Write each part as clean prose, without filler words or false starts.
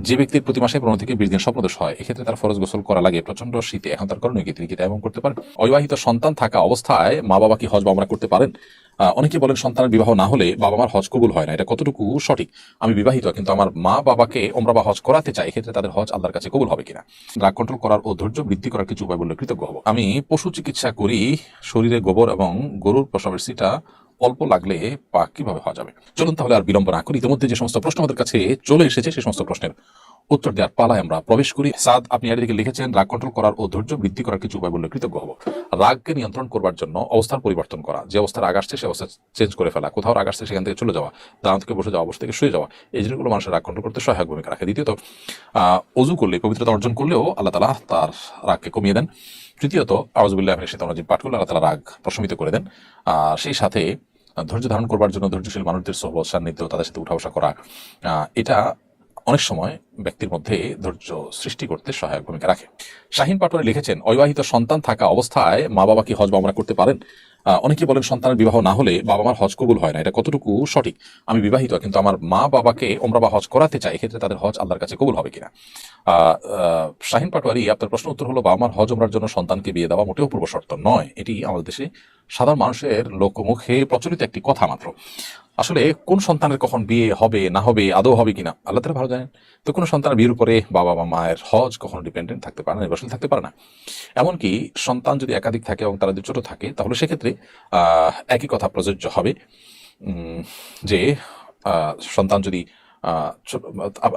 যে ব্যক্তির প্রতি মাসে 15 থেকে 20 দিন স্বপ্নদোষ হয়, এক্ষেত্রে তার ফরজ গোসল করা লাগে প্রচন্ড শীতে। এখন তার করণীয় কি? তিনি কি তায়াম্মুম করতে পারেন? অবিবাহিত সন্তান থাকা অবস্থায় মা বাবা কি হজ বা ওমরা করতে পারেন? অনেকে বলেন সন্তানের বিবাহ না হলে বাবা মার হজ কবুল হয় না। এটা কতটুকু সঠিক? আমি বিবাহিত কিন্তু আমার মা বাবাকে ওমরা বা হজ করাতে চাই, এক্ষেত্রে তাদের হজ আল্লাহর কাছে কবুল হবে কিনা? রাগ কন্ট্রোল করার ও ধৈর্য বৃদ্ধি করার কিছু উপায় বললে কৃতজ্ঞ হব। আমি পশু চিকিৎসা করি, শরীরে গোবর এবং গরুর প্রসবের সিটা অল্প লাগলে পাক কিভাবে হওয়া যাবে? চলুন তাহলে আর বিলম্ব না করি, ইতিমধ্যে যে সমস্ত প্রশ্ন আমাদের কাছে চলে এসেছে সেই সমস্ত প্রশ্নের উত্তর দেওয়ার পালায় আমরা প্রবেশ করি। সাদ আপনি এদিকে লিখেছেন, রাগ কন্ট্রোল করার ও ধৈর্য বৃদ্ধি করার কিছু উপায় বললে কৃতজ্ঞ হব। রাগকে নিয়ন্ত্রণ করবার জন্য অবস্থার পরিবর্তন করা, যে অবস্থায় রাগ আসছে সে অবস্থা চেঞ্জ করে ফেলা, কোথাও রাগ আসছে সেখান থেকে চলে যাওয়া, দাঁড়ান থেকে বসে যাওয়া, বসে থেকে শুয়ে যাওয়া, এই জিনিসগুলো মানুষের রাগ কন্ট্রোল করতে সহায়ক ভূমিকা রাখে। দ্বিতীয়ত, অজু করলে, পবিত্রতা অর্জন করলেও আল্লাহ তাআলা তার রাগকে কমিয়ে দেন। তৃতীয়ত, আউযুবিল্লাহি মিনাশ শাইতানির রাজিম পাঠ করলে আল্লাহ তাআলা রাগ প্রশমিত করে দেন। সেই সাথে ধৈর্য ধারণ করবার জন্য ধৈর্যশীল মানুষদের সোহবত সান্নিধ্য, তাদের সাথে উঠা বসা করা, এটা অনেক সময় ব্যক্তির মধ্যে ধৈর্য সৃষ্টি করতে সহায়ক ভূমিকা রাখে। শাহিন পাটোয়ারি লিখেছেন, অবিবাহিত সন্তান থাকা অবস্থায় মা বাবা কি হজ বা ওমরা করতে পারেন? অনেকে বলেন সন্তানের বিবাহ না হলে বাবা মার হজ কবুল হয় না। এটা কতটুকু সঠিক? আমি বিবাহিত কিন্তু আমার মা বাবাকে ওমরা বা হজ করাতে চাই, এক্ষেত্রে তাদের হজ আল্লাহর কাছে কবুল হবে কিনা? শাহিন পাটোয়ারি, আপনার প্রশ্ন উত্তর হলো, বাবা মার হজ ওমরার জন্য সন্তানকে বিয়ে দেওয়া মোটেও পূর্ব শর্ত নয়। এটি আমাদের দেশে সাধারণ মানুষের লোকমুখে প্রচলিত একটি কথা মাত্র। আসলে কোন সন্তানের কখন বিয়ে হবে না হবে, আদৌ হবে কিনা, আল্লাহ তাআলা ভালো জানেন। তো কোনো সন্তানের বিয়ের উপরে বাবা বা মায়ের হজ কখনো ডিপেন্ডেন্ট থাকতে পারে না, নির্ভরশীল থাকতে পারে না। এমনকি সন্তান যদি একাধিক থাকে এবং তারা যদি ছোট থাকে, তাহলে সেক্ষেত্রে একই কথা প্রযোজ্য হবে, যে সন্তান যদি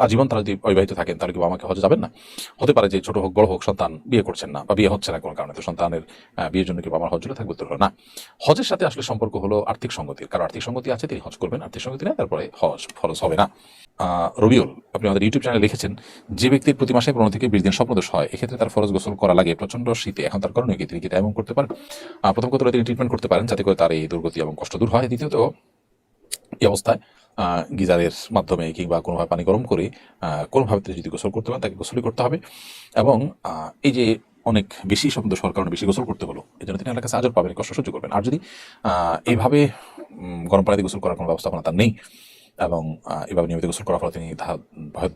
আজীবন তারা যদি অবিবাহিত থাকেন, তাহলে কি বাবা মাকে হজে যাবেন না? হতে পারে যে ছোট হোক বড় হোক সন্তান বিয়ে করছেন না বা বিয়ে হচ্ছে না কোনো কারণে, তো সন্তানের বিয়ের জন্য কি বাবার হজ জুড়ে থাকবে? তো হলো না। হজের সাথে আসলে সম্পর্ক হলো আর্থিক সঙ্গতির, কারণ আর্থিক সঙ্গতি আছে তিনি হজ করবেন, আর্থিক সঙ্গতি নেই তারপরে হজ ফরজ হবে না। রবিউল, আপনি আমাদের ইউটিউব চ্যানেলে লিখেছেন, যে ব্যক্তির প্রতি মাসে 15 থেকে 20 দিন স্বপ্নদোষ হয়, এক্ষেত্রে তার ফরজ গোসল করা লাগে প্রচন্ড শীতে। এখন তার করণীয় কি? তিনি কি তায়াম্মুম করতে পারেন? প্রথম কথা হলো, তিনি ট্রিটমেন্ট করতে পারেন যাতে করে তার এই দুর্গতি এবং কষ্ট দূর হয়। দ্বিতীয়ত, এই অবস্থায় গিজারের মাধ্যমে কিংবা কোনোভাবে পানি গরম করে কোনোভাবে তিনি যদি গোসল করতে পারেন, তাকে গোসলই করতে হবে। এবং এই যে অনেক বেশি স্বপ্নদোষ হওয়ার কারণে বেশি গোসল করতে হলো, এই জন্য তিনি আল্লাহর কাছে আজর পাবেন, কষ্ট সহ্য করবেন। আর যদি এইভাবে গরম পানিতে গোসল করার কোনো ব্যবস্থাপনা তার নেই এবং এভাবে নিয়মিত গোসল করার ফলে তিনি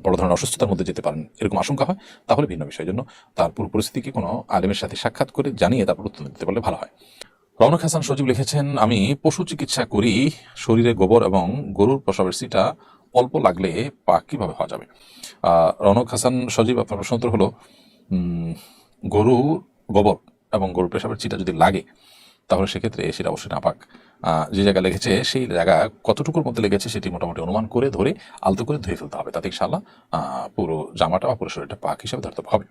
বড় ধরনের অসুস্থতার মধ্যে যেতে পারেন, এরকম আশঙ্কা হয়, তাহলে ভিন্ন বিষয়ের জন্য তার পুরো পরিস্থিতিকে কোনো আলেমের সাথে সাক্ষাৎ করে জানিয়ে তারপর উত্তর দিতে পারলে ভালো হয়। রওনক হাসান সজীব লিখেছেন, আমি পশু চিকিৎসা করি, শরীরে গোবর এবং গরুর প্রসবের সিটা অল্প লাগলে পাক কিভাবে হওয়া যাবে? রওনক হাসান সজীব, আপনার প্রশ্ন উত্তর হলো, গরু গোবর এবং গরুর পেশাবের চিটা যদি লাগে, তাহলে সেক্ষেত্রে সেটা অবশ্যই নাপাক। যে জায়গা লেগেছে সেই জায়গা কতটুকুর মধ্যে লেগেছে সেটি মোটামুটি অনুমান করে ধরে আলতো করে ধুয়ে ফেলতে হবে, তাতে ইনশাআল্লাহ পুরো জামাটা বা পুরো শরীরটা পাক হিসাবে ধরতে হবে।